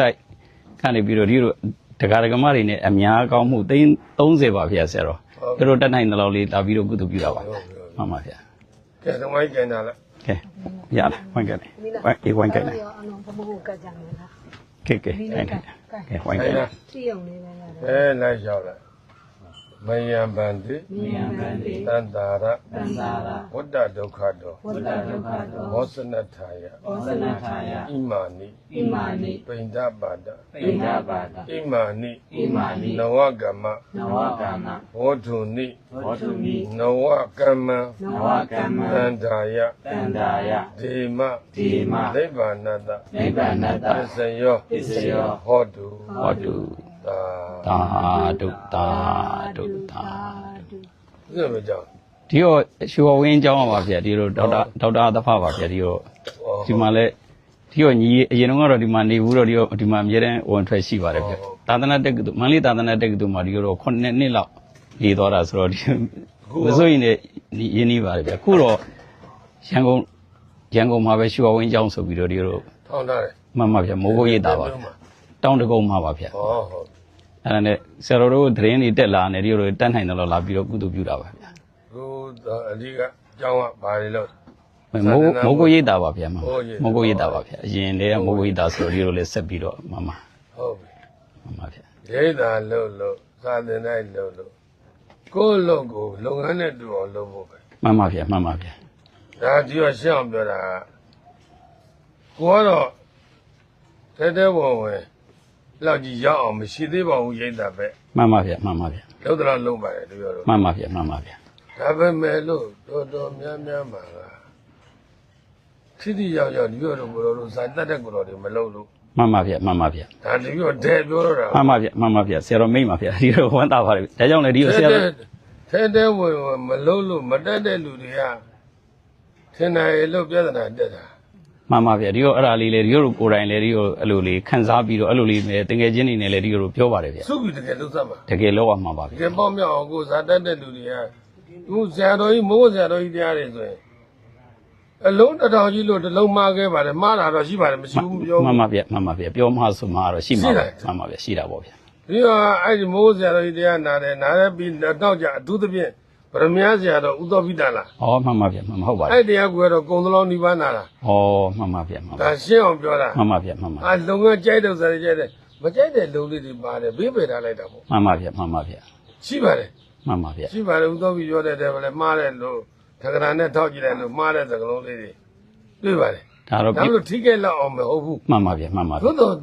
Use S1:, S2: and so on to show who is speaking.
S1: တိုက်ကနေပြီးတော့ဒီလိုတရားဓမ္မတွေနဲ့အများကောင်းမှု30ပါဗျာဆရာတော်သူတို့တက်နိုင်တဲ့လောက်လေးလာပြီးတော့ကုသပြုတာပါမှန်ပါဗျာ
S2: ကဲသမိုင်းကျန်တာလား
S1: ကဲရလားဝိုင်းကနေဝိုင်းကနေကဲကဲဝိုင်းကနေ
S3: ကြည့်အောင်လေးပဲလား
S2: လိုက်လျှောက်လိုက်မယံဗန္တိတန္တာရဝတ္တဒုက္ခတောမောစနထာယဣမာနိပိန္ဒပါဒဣမာနိနဝကမ္မဝဋ္ထုနိနဝကမ္မတန္တာယဒေမနိဗ္ဗာနတပစ္စယောဟောတု
S1: တာတု
S2: ဒီလိုကြောင့်
S1: ဒီတော့ရွှေဝင်းကျောင်းပါဗျာဒီလိုဒေါက်တာသဖပါဗျာဒီတော့ဒီမှာလဲဒီတော့ညီအရင်ကတော့ဒီမှာနေဘူးတော့ဒီမှာအများတန်းဝင်ထွက်ရှိပါတယ်ဗျာသာသနာတက္ကသိုလ်မန္တလေးသာသနာတက္ကသိုလ်မှာဒီတော့9နှစ်လောက်နေသွားတာဆိုတော့ဒီမစိုးရင်လည်းရင်းနှီးပါတယ်ဗျာအခုတော့ရန်ကုန်မှာပဲရွှေဝင်းကျောင်းဆိုပြီးတော့ဒီတော့
S2: ထောင်းထားတယ်
S1: မှန်ပါဗျာမိုးကုတ်ရိပ်တာပါတောင်းတကုန်းမှာပါဗျာ
S2: ဟုတ်
S1: အဲ့ဒါနဲ့ဆရာတော်တို့သတင်းတွေတက်လာနေဒီလိုတက်နိုင်တယ်လို့လာပြီးတော့ကုသပြုတာပါဗျာ
S2: ကိုအလီကကျောင်းကဘာတွေလို့
S1: မိုးကုတ်ရိပ်တာပါဗျာမိုးကုတ်ရိပ်တာပါဗျာအရင်တည်းကမိုးကုတ်ရိပ်တာဆိုတော့ဒီလိုလေးဆက်ပြီးတော့မှန်ပါ
S2: ဟုတ်ပြီ
S1: မှန်ပါဗျာ
S2: ရိပ်တာလို့စာသင်တိုင်းလို့ကိုယ့်လုပ်ကိုလုပ်ငန်းနဲ့တူအောင်လုပ်ဖို့ပဲ
S1: မှန်ပါဗျာမှန်ပါဗျာ
S2: ဒါဒီကရှင်းအောင်ပြောတာကိုကတော့တဲဝင်လောက်ကြီးရောက်အောင်မရှိသေးပါဘူးရိတ်တာပဲ
S1: မှန်ပါဗျာမှန်ပါဗျာ
S2: လောက်တော့လုံးပါတယ်တို့ပြောတော့
S1: မှန်ပါဗျာမှန်ပါဗျာ
S2: ဒါပေမဲ့လို့တော်များမှာထိတိရောက်ဒီပြောတော့ကိုတော်တို့ဇာတက်တဲ့ကိုတော်တွေမလုပ်လို့
S1: မှန်ပါဗျာမှန်ပါဗျာ
S2: ဒါဒီပြောဒဲပြောတော့တာ
S1: မှန်ပါဗျာဆရာတော်မိတ်ပါဗျာဒီတော့ဝမ်းသာပါတယ်ဒါကြောင့်လည်းဒီကိုဆရာတော်
S2: ထဲဝင်မလုပ်လို့မတက်တဲ့လူတွေကထင်တယ်လို့ပြဿနာတက်တာ
S1: မှန်ပါဗျာဒီတော့အဲ့ဒါလေးလေဒီတို့ကိုယ်တိုင်လေဒီတို့အဲ့လိုလေးခန်းစားပြီးတော့အဲ့လိုလေးပဲတကယ်ချင်းနေနဲ့လေဒီတို့ပြောပါတယ်ဗျာ
S2: စုပြီးတကယ်လုံးစားပါ
S1: တကယ်လောက်အောင်ပါဗျာ
S2: တကယ်ပေါ့မြောက်အောင်ကိုဇာတက်တဲ့လူတွေကသူဆရာတော်ကြီးမိုးဆရာတော်ကြီးတရားတွေဆိုရင်အလုံးတစ်ထောင်ကြီးလို့တစ်လုံးမှားခဲ့ပါတယ်မှားတာတော့ရှိပါတယ်မရှိဘူးပြော
S1: မှန်ပါဗျာပြောမှာဆိုမှာတော့ရှိမှာပါမှန်ပါဗျာရှိတာပေါ့ဗျာ
S2: ပြီးတော့အဲ့ဒီမိုးဆရာတော်ကြီးတရားနာတယ်ပြီးတော့ကြအထူးသဖြင့်ဗရမ ्या ဆရာတော်ဥသောပိတလား
S1: ဩမှန်ပါဗျာမှန်ဟုတ်ပါတယ်
S2: အဲ့တရားကတော့ကုံသလုံးနိဗ္ဗာန်လာ
S1: ဩမှန်ပါဗျာမှန်ပါ
S2: ဒါရှင်းအောင်ပြောတာ
S1: မှန်ပါဗျာမှန်ပါ
S2: လုံငန်းကြိုက်တော့ဆိုကြိုက်တယ်မကြိုက်တဲ့လုံလေးတွေပါတယ်ဘေးပယ်ထားလိုက်တာပေါ့
S1: မှန်ပါဗျာ
S2: ရှိပါတယ်
S1: မှန်ပါဗျာ
S2: ရှိပါတယ်ဥသောပိပြောတဲ့တည်းပဲမှားတဲ့လို့သက္ကရာနဲ့ထောက်ကြည့်လိုက်လို့မှားတဲ့သကလုံးလေးတွေတွေ့ပါတယ်
S1: ဒါတော့
S2: လို့ထိခဲ့လောက်အောင်မဟုတ်ဘူး
S1: မှန်ပါဗျာ
S2: သို့တော့